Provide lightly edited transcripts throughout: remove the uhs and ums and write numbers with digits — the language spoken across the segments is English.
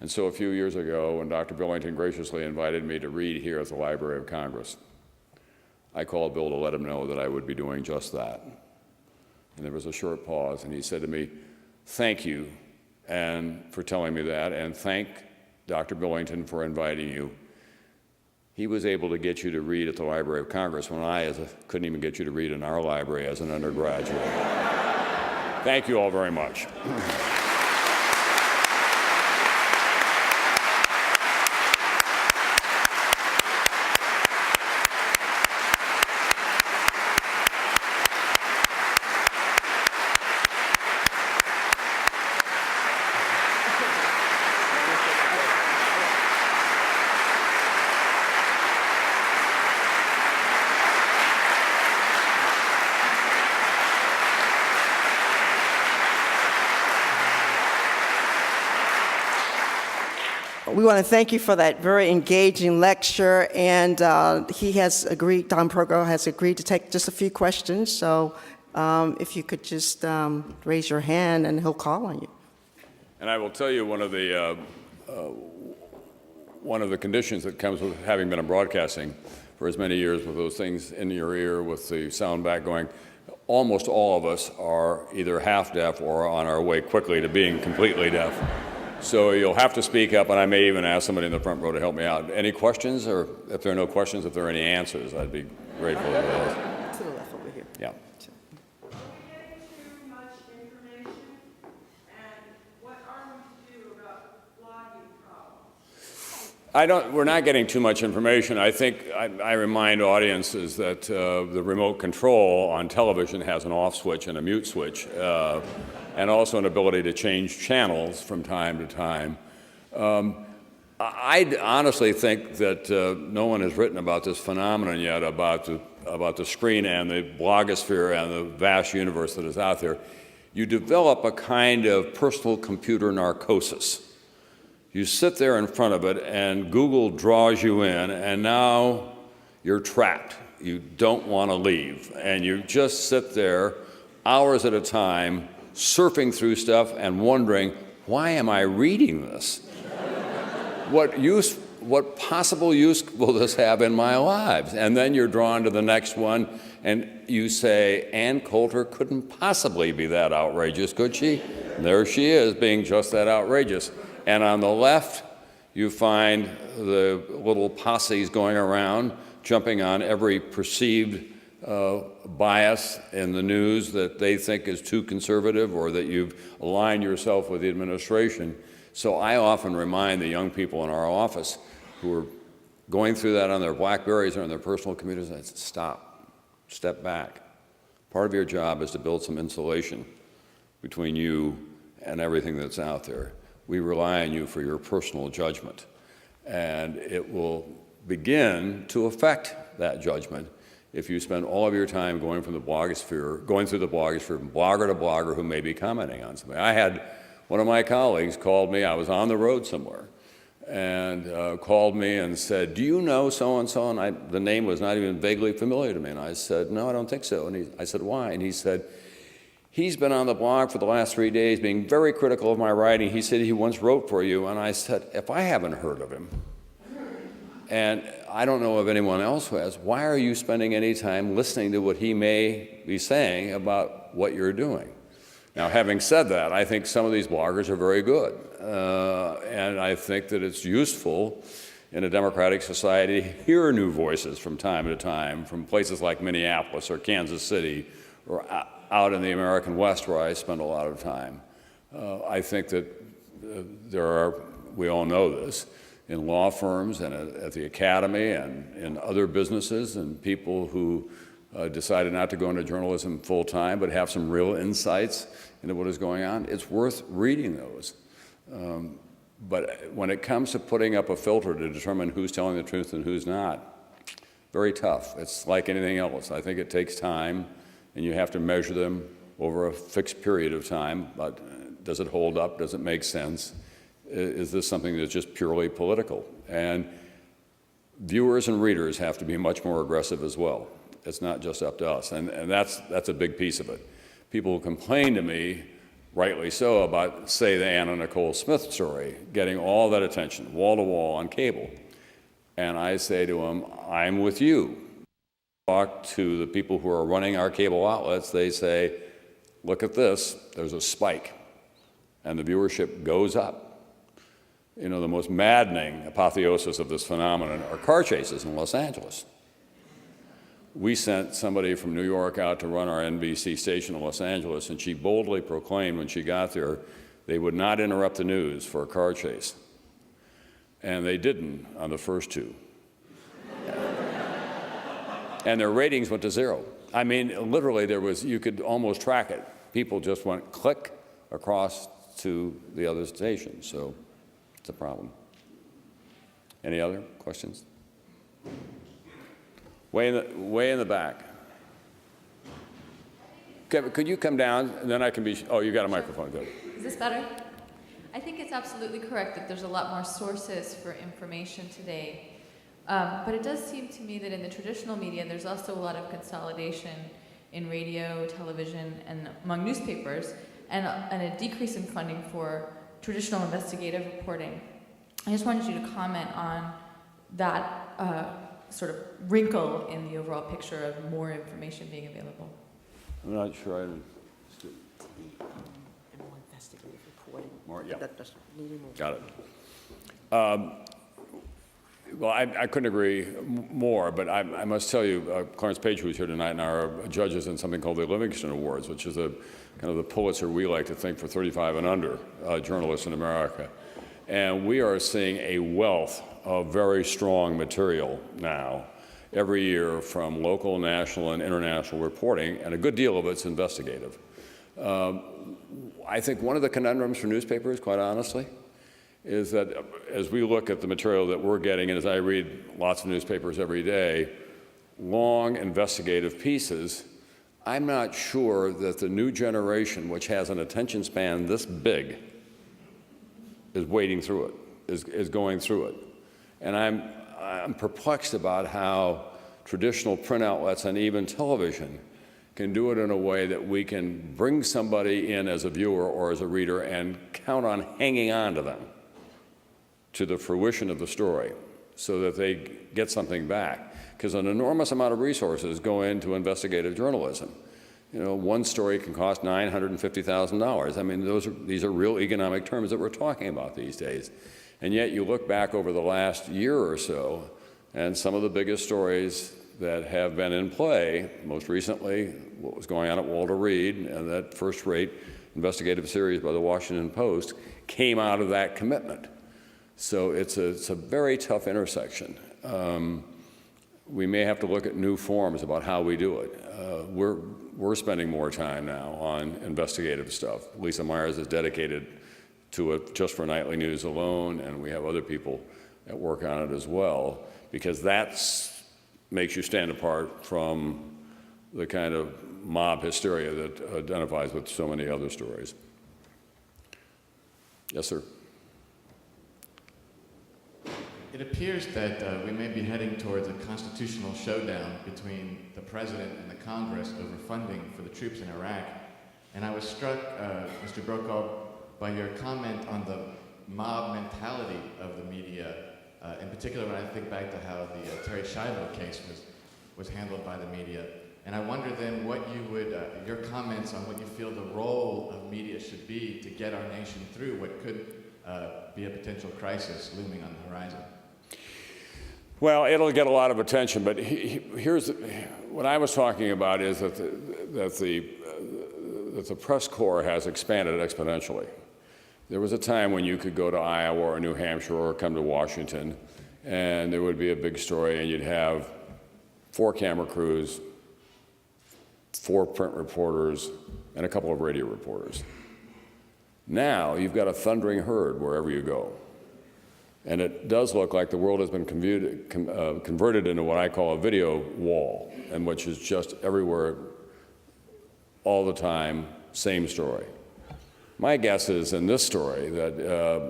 And so a few years ago, when Dr. Billington graciously invited me to read here at the Library of Congress, I called Bill to let him know that I would be doing just that. And there was a short pause, and he said to me, "Thank you for telling me that, and thank Dr. Billington for inviting you. He was able to get you to read at the Library of Congress when I couldn't even get you to read in our library as an undergraduate." Thank you all very much. We want to thank you for that very engaging lecture, and he has agreed, Don Brokaw has agreed to take just a few questions, so if you could just raise your hand and he'll call on you. And I will tell you one of the conditions that comes with having been in broadcasting for as many years with those things in your ear with the sound back going, almost all of us are either half deaf or on our way quickly to being completely deaf. So you'll have to speak up, and I may even ask somebody in the front row to help me out. Any questions? Or if there are no questions, if there are any answers, I'd be grateful for those. To the left over here. Yeah. Too much information, and what are we to do about blogging problems? We're not getting too much information. I think I remind audiences that the remote control on television has an off switch and a mute switch. And also an ability to change channels from time to time. I honestly think that no one has written about this phenomenon yet, about the screen and the blogosphere and the vast universe that is out there. You develop a kind of personal computer narcosis. You sit there in front of it, and Google draws you in, and now you're trapped. You don't want to leave, and you just sit there hours at a time, surfing through stuff and wondering, why am I reading this? What possible use will this have in my lives? And then you're drawn to the next one, and you say, Ann Coulter couldn't possibly be that outrageous, could she? And there she is, being just that outrageous. And on the left, you find the little posses going around, jumping on every perceived bias in the news that they think is too conservative or that you've aligned yourself with the administration. So I often remind the young people in our office who are going through that on their BlackBerries or on their personal computers, I say, stop, step back. Part of your job is to build some insulation between you and everything that's out there. We rely on you for your personal judgment, and it will begin to affect that judgment if you spend all of your time going through the blogosphere from blogger to blogger who may be commenting on something. I had one of my colleagues called me, I was on the road somewhere, and called me and said, "Do you know so-and-so?" And the name was not even vaguely familiar to me. And I said, "No, I don't think so." And I said, "Why?" And he said, "He's been on the blog for the last 3 days being very critical of my writing. He said he once wrote for you." And I said, "If I haven't heard of him, and I don't know of anyone else who has, why are you spending any time listening to what he may be saying about what you're doing?" Now, having said that, I think some of these bloggers are very good. And I think that it's useful in a democratic society to hear new voices from time to time from places like Minneapolis or Kansas City or out in the American West where I spend a lot of time. I think that we all know this, in law firms and at the academy and in other businesses, and people who decided not to go into journalism full time but have some real insights into what is going on. It's worth reading those. But when it comes to putting up a filter to determine who's telling the truth and who's not, very tough. It's like anything else. I think it takes time, and you have to measure them over a fixed period of time. But does it hold up? Does it make sense? Is this something that's just purely political? And viewers and readers have to be much more aggressive as well. It's not just up to us, and that's a big piece of it. People who complain to me rightly so, about, say, the Anna Nicole Smith story, getting all that attention, wall to wall on cable. And I say to them, I'm with you. Talk to the people who are running our cable outlets, they say, look at this, there's a spike, and the viewership goes up. You know, the most maddening apotheosis of this phenomenon are car chases in Los Angeles. We sent somebody from New York out to run our NBC station in Los Angeles, and she boldly proclaimed when she got there they would not interrupt the news for a car chase. And they didn't on the first two. And their ratings went to 0. I mean, literally, you could almost track it. People just went click across to the other station, so it's a problem. Any other questions? Way in the back. Kevin, could you come down, and then I can be, oh, you got a microphone, good. Is this better? I think it's absolutely correct that there's a lot more sources for information today. But it does seem to me that in the traditional media, there's also a lot of consolidation in radio, television, and among newspapers, and a decrease in funding for traditional investigative reporting. I just wanted you to comment on that sort of wrinkle in the overall picture of more information being available. I'm not sure I understood. And more investigative reporting. More, yeah. That's needed more. Got it. Well, I couldn't agree more, but I must tell you, Clarence Page, who's here tonight, and our judges in something called the Livingston Awards, which is a kind of the Pulitzer, we like to think, for 35 and under journalists in America. And we are seeing a wealth of very strong material now every year from local, national, and international reporting, and a good deal of it's investigative. I think one of the conundrums for newspapers, quite honestly, is that as we look at the material that we're getting, and as I read lots of newspapers every day, long investigative pieces, I'm not sure that the new generation, which has an attention span this big, is wading through it, is going through it. And I'm perplexed about how traditional print outlets and even television can do it in a way that we can bring somebody in as a viewer or as a reader and count on hanging on to them to the fruition of the story so that they get something back. Because an enormous amount of resources go into investigative journalism. You know, one story can cost $950,000. I mean, these are real economic terms that we're talking about these days. And yet you look back over the last year or so, and some of the biggest stories that have been in play, most recently what was going on at Walter Reed and that first-rate investigative series by the Washington Post, came out of that commitment. So it's a very tough intersection. We may have to look at new forms about how we do it. We're spending more time now on investigative stuff. Lisa Myers is dedicated to it just for nightly news alone, and we have other people that work on it as well, because that makes you stand apart from the kind of mob hysteria that identifies with so many other stories. Yes, sir. It appears that we may be heading towards a constitutional showdown between the President and the Congress over funding for the troops in Iraq. And I was struck, Mr. Brokaw, by your comment on the mob mentality of the media, in particular when I think back to how the Terry Schiavo case was handled by the media. And I wonder then what you would, your comments on what you feel the role of media should be to get our nation through what could be a potential crisis looming on the horizon. Well, it'll get a lot of attention, but here's what I was talking about is that the press corps has expanded exponentially. There was a time when you could go to Iowa or New Hampshire or come to Washington, and there would be a big story, and you'd have 4 camera crews, 4 print reporters, and a couple of radio reporters. Now you've got a thundering herd wherever you go. And it does look like the world has been converted into what I call a video wall, and which is just everywhere, all the time, same story. My guess is in this story that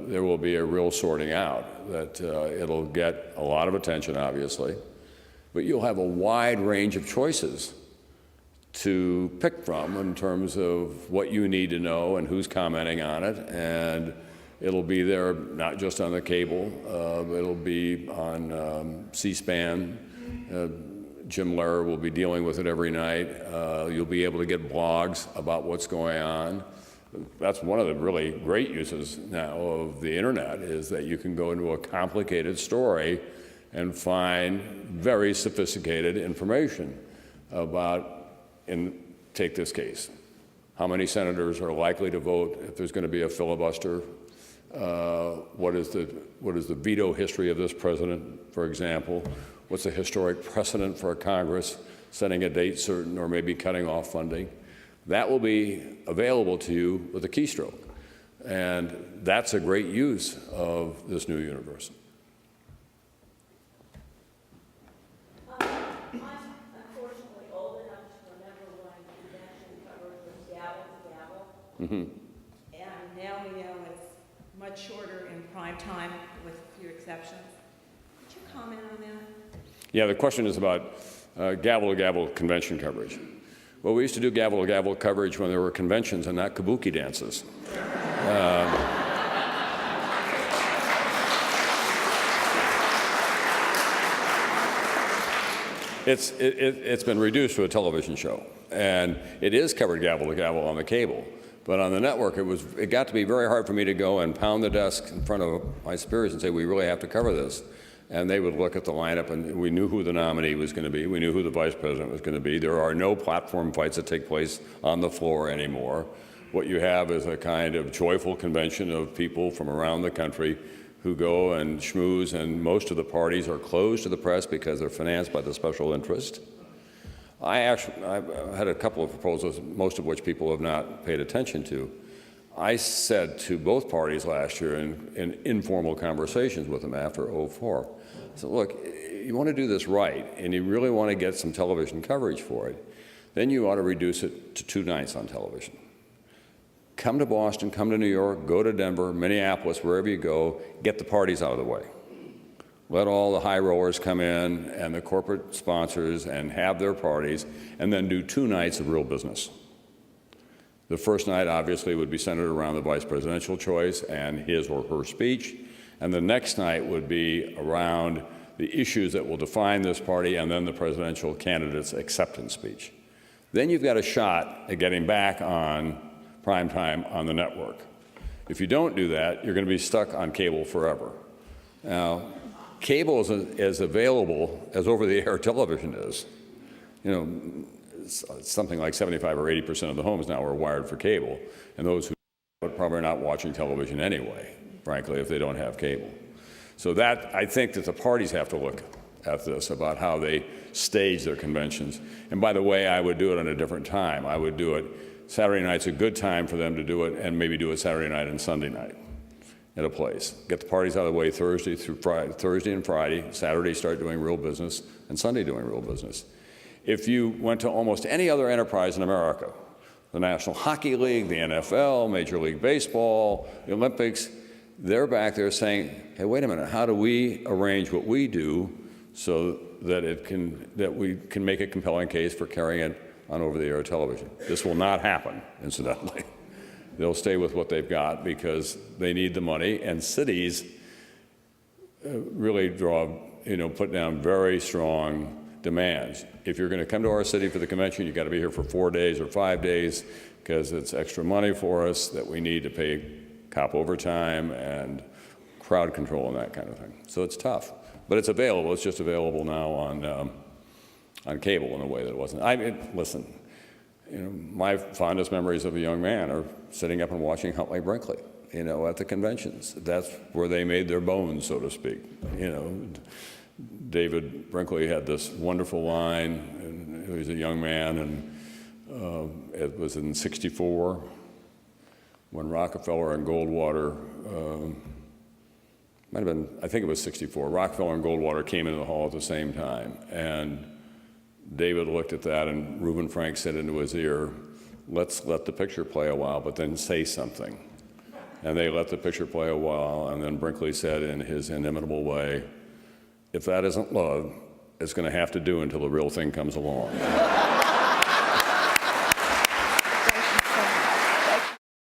there will be a real sorting out, that it'll get a lot of attention, obviously, but you'll have a wide range of choices to pick from in terms of what you need to know and who's commenting on it. And it'll be there not just on the cable, it'll be on C-SPAN. Jim Lehrer will be dealing with it every night. You'll be able to get blogs about what's going on. That's one of the really great uses now of the internet, is that you can go into a complicated story and find very sophisticated information about, take this case, how many senators are likely to vote if there's going to be a filibuster? What is the veto history of this president, for example? What's the historic precedent for a Congress setting a date certain or maybe cutting off funding? That will be available to you with a keystroke. And that's a great use of this new universe. I'm unfortunately old enough to remember when convention coverage was gavel to gavel. Mm-hmm. And now we know it's much shorter in prime time with a few exceptions. Could you comment on that? Yeah, the question is about gavel-to-gavel convention coverage. Well, we used to do gavel-to-gavel coverage when there were conventions and not kabuki dances. It's been reduced to a television show, and it is covered gavel-to-gavel on the cable. But on the network, it got to be very hard for me to go and pound the desk in front of my superiors and say, we really have to cover this. And they would look at the lineup, and we knew who the nominee was going to be. We knew who the vice president was going to be. There are no platform fights that take place on the floor anymore. What you have is a kind of joyful convention of people from around the country who go and schmooze, and most of the parties are closed to the press because they're financed by the special interest. I've had a couple of proposals, most of which people have not paid attention to. I said to both parties last year in informal conversations with them after '04, I said, look, you want to do this right, and you really want to get some television coverage for it, then you ought to reduce it to 2 nights on television. Come to Boston, come to New York, go to Denver, Minneapolis, wherever you go, get the parties out of the way. Let all the high rollers come in and the corporate sponsors and have their parties, and then do 2 nights of real business. The first night, obviously, would be centered around the vice presidential choice and his or her speech. And the next night would be around the issues that will define this party and then the presidential candidate's acceptance speech. Then you've got a shot at getting back on prime time on the network. If you don't do that, you're going to be stuck on cable forever. Now, cable is as available as over-the-air television is. You know, something like 75 or 80% of the homes now are wired for cable, and those who are probably not watching television anyway, frankly, if they don't have cable. So that, I think that the parties have to look at this, about how they stage their conventions. And by the way, I would do it on a different time. I would do it, Saturday night's a good time for them to do it, and maybe do it Saturday night and Sunday night at a place. Get the parties out of the way Thursday and Friday, Saturday start doing real business, and Sunday doing real business. If you went to almost any other enterprise in America, the National Hockey League, the NFL, Major League Baseball, the Olympics, they're back there saying, hey, wait a minute, how do we arrange what we do so that we can make a compelling case for carrying it on over-the-air television? This will not happen, incidentally. They'll stay with what they've got because they need the money, and cities really put down very strong demands. If you're going to come to our city for the convention, you've got to be here for 4 days or 5 days because it's extra money for us that we need to pay cop overtime and crowd control and that kind of thing. So it's tough, but it's available. It's just available now on cable in a way that it wasn't. Listen, my fondest memories of a young man are sitting up and watching Huntley Brinkley, at the conventions. That's where they made their bones, so to speak. David Brinkley had this wonderful line, and he was a young man, and it was in '64 when Rockefeller and Goldwater, I think it was '64, Rockefeller and Goldwater came into the hall at the same time, and David looked at that, and Reuben Frank said into his ear, let's let the picture play a while, but then say something. And they let the picture play a while, and then Brinkley said in his inimitable way, if that isn't love, it's going to have to do until the real thing comes along.